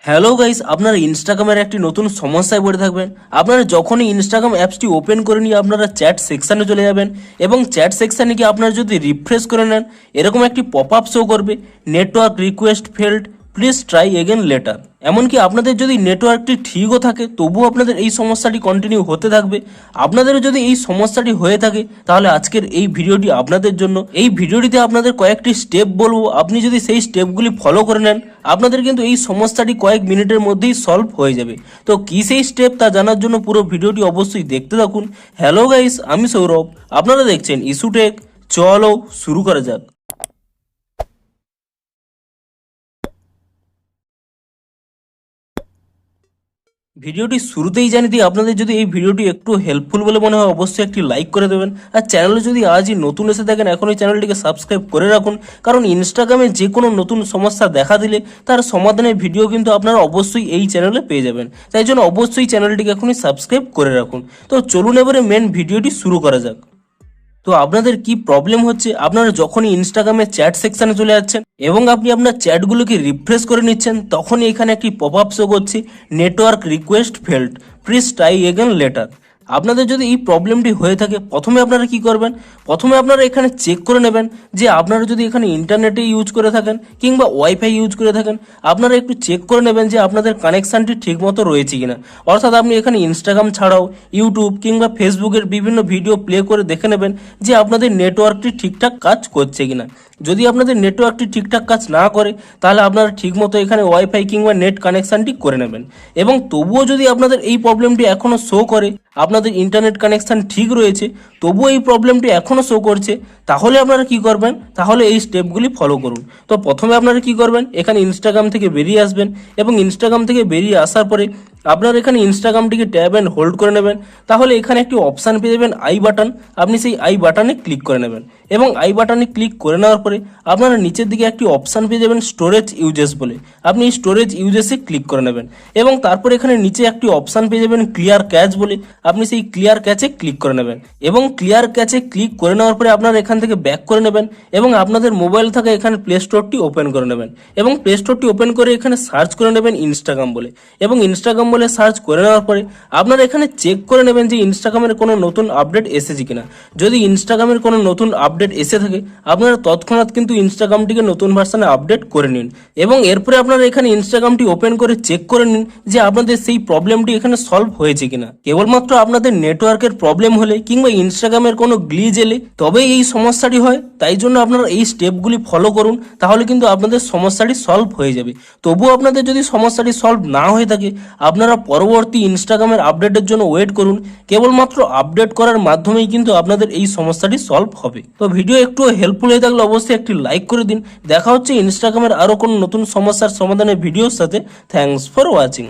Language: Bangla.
হ্যালো গাইস, আপনারা ইনস্টাগ্রামের একটি নতুন সমস্যায় পড়ে থাকবেন। আপনারা যখনই ইনস্টাগ্রাম অ্যাপসটি ওপেন করে নিয়ে আপনারা চ্যাট সেকশানে চলে যাবেন এবং চ্যাট সেকশানে গিয়ে আপনারা যদি রিফ্রেশ করে নেন, এরকম একটি পপ আপ শো করবে, network request failed, please try again later. এমনকি আপনাদের যদি নেটওয়ার্কটি ঠিকও থাকে তবুও আপনাদের এই সমস্যাটি কন্টিনিউ হতে থাকবে। আপনাদেরও যদি এই সমস্যাটি হয়ে থাকে তাহলে আজকের এই ভিডিওটি আপনাদের জন্য। এই ভিডিওটিতে আপনাদের কয়েকটি স্টেপ বলবো, আপনি যদি সেই স্টেপগুলি ফলো করে নেন আপনাদের কিন্তু এই সমস্যাটি কয়েক মিনিটের মধ্যেই সলভ হয়ে যাবে। তো কী সেই স্টেপ তা জানার জন্য পুরো ভিডিওটি অবশ্যই দেখতে থাকুন। হ্যালো গাইস, আমি সৌরভ, আপনারা দেখছেন ইস্যুটেক। চলো শুরু করা যাক। ভিডিওটি শুরুতেই জানিয়ে দিই, আপনাদের যদি এই ভিডিওটি একটু হেল্পফুল বলে মনে হয় অবশ্যই একটি লাইক করে দেবেন। আর চ্যানেলে যদি আজই নতুন এসে থাকেন এখনই চ্যানেলটিকে সাবস্ক্রাইব করে রাখুন, কারণ ইনস্টাগ্রামে যে কোনো নতুন সমস্যা দেখা দিলে তার সমাধানের ভিডিও কিন্তু আপনারা অবশ্যই এই চ্যানেলে পেয়ে যাবেন। তাই জন্য অবশ্যই চ্যানেলটিকে এখনই সাবস্ক্রাইব করে রাখুন। তো চলুন এবারে মেন ভিডিওটি শুরু করা যাক। তো আপনাদের কি প্রবলেম হচ্ছে, আপনারা যখনই ইনস্টাগ্রামে চ্যাট সেকশনে চলে যাচ্ছেন এবং আপনি আপনার চ্যাটগুলোকে রিফ্রেশ করে নিচ্ছেন, তখনই এখানে একটি পপ আপ শো করছে, network request failed, please try again later. আপনাদের যদি এই প্রবলেমটি হয়ে থাকে প্রথমে আপনারা কি করবেন, প্রথমে আপনারা এখানে চেক করে নেবেন যে আপনারা যদি এখানে ইন্টারনেটে ইউজ করে থাকেন কিংবা ওয়াইফাই ইউজ করে থাকেন, আপনারা একটু চেক করে নেবেন যে আপনাদের কানেকশানটি ঠিকমতো রয়েছে কিনা। অর্থাৎ আপনি এখানে ইনস্টাগ্রাম ছাড়াও ইউটিউব কিংবা ফেসবুকের বিভিন্ন ভিডিও প্লে করে দেখে নেবেন যে আপনাদের নেটওয়ার্কটি ঠিকঠাক কাজ করছে কিনা। যদি আপনাদের নেটওয়ার্কটি ঠিকঠাক কাজ না করে তাহলে আপনারা ঠিকমতো এখানে ওয়াইফাই কিংবা নেট কানেকশানটি করে নেবেন। এবং তবুও যদি আপনাদের এই প্রবলেমটি এখনও শো করে আপনাদের ইন্টারনেট কানেকশান ঠিক রয়েছে, তবুও এই প্রবলেমটি এখনও শো করছে, তাহলে আপনারা কি করবেন, তাহলে এই স্টেপগুলি ফলো করুন। তো প্রথমে আপনারা কি করবেন, এখানে ইনস্টাগ্রাম থেকে বেরিয়ে আসবেন এবং ইনস্টাগ্রাম থেকে বেরিয়ে আসার পরে আপনারা এখানে ইনস্টাগ্রামটিকে ট্যাব অ্যান্ড হোল্ড করে নেবেন। তাহলে এখানে একটি অপশান পেয়ে যাবেন আই বাটন, আপনি সেই আই বাটনে ক্লিক করে নেবেন এবং আই বাটনে ক্লিক করে নেওয়ার পরে আপনারা নিচের দিকে একটি অপশান পেয়ে যাবেন স্টোরেজ ইউজেস বলে, আপনি স্টোরেজ ইউজেসে ক্লিক করে নেবেন এবং তারপর এখানে নিচে একটি অপশান পেয়ে যাবেন ক্লিয়ার ক্যাচ বলে, আপনি সেই ক্লিয়ার ক্যাচে ক্লিক করে নেবেন এবং ক্লিয়ার ক্যাচে ক্লিক করে নেওয়ার পরে আপনারা এখান থেকে ব্যাক করে নেবেন এবং আপনাদের মোবাইল থাকা এখানে প্লে স্টোরটি ওপেন করে নেবেন এবং প্লে স্টোরটি ওপেন করে এখানে সার্চ করে নেবেন ইনস্টাগ্রাম বলে এবং ইনস্টাগ্রাম বলে সার্চ করে নেওয়ার পরে আপনারা এখানে চেক করে নেবেন যে ইনস্টাগ্রামের কোনো নতুন আপডেট এসেছে কিনা। যদি ইনস্টাগ্রামের কোনো নতুন আপডেট এসে থাকে আপনারা তৎক্ষণাৎ কিন্তু ইনস্টাগ্রামটিকে নতুন ভার্সনে আপডেট করে নিন এবং এরপরে আপনারা এখানে ইনস্টাগ্রামটি ওপেন করে চেক করে নিন যে আপনাদের সেই প্রবলেমটি এখানে সলভ হয়েছে কিনা। কেবলমাত্র আপনাদের নেটওয়ার্কের প্রবলেম হলে কিংবা ইনস্টাগ্রামের কোনো গ্লিচ এলে তবেই এই সমস্যাটি হয়, তাই জন্য আপনারা এই স্টেপগুলি ফলো করুন, তাহলে কিন্তু আপনাদের সমস্যাটি সলভ হয়ে যাবে। তবুও আপনাদের যদি সমস্যাটি সলভ না হয়ে থাকে আপনারা পরবর্তী ইনস্টাগ্রামের আপডেটের জন্য ওয়েট করুন। কেবলমাত্র আপডেট করার মাধ্যমেই কিন্তু আপনাদের এই সমস্যাটি সলভ হবে। তো ভিডিও একটু হেল্পফুল হয়ে থাকলে অবশ্যই একটি লাইক করে দিন। দেখা হচ্ছে ইনস্টাগ্রামের আরও কোনো নতুন সমস্যার সমাধানের ভিডিওর সাথে। Thanks for watching.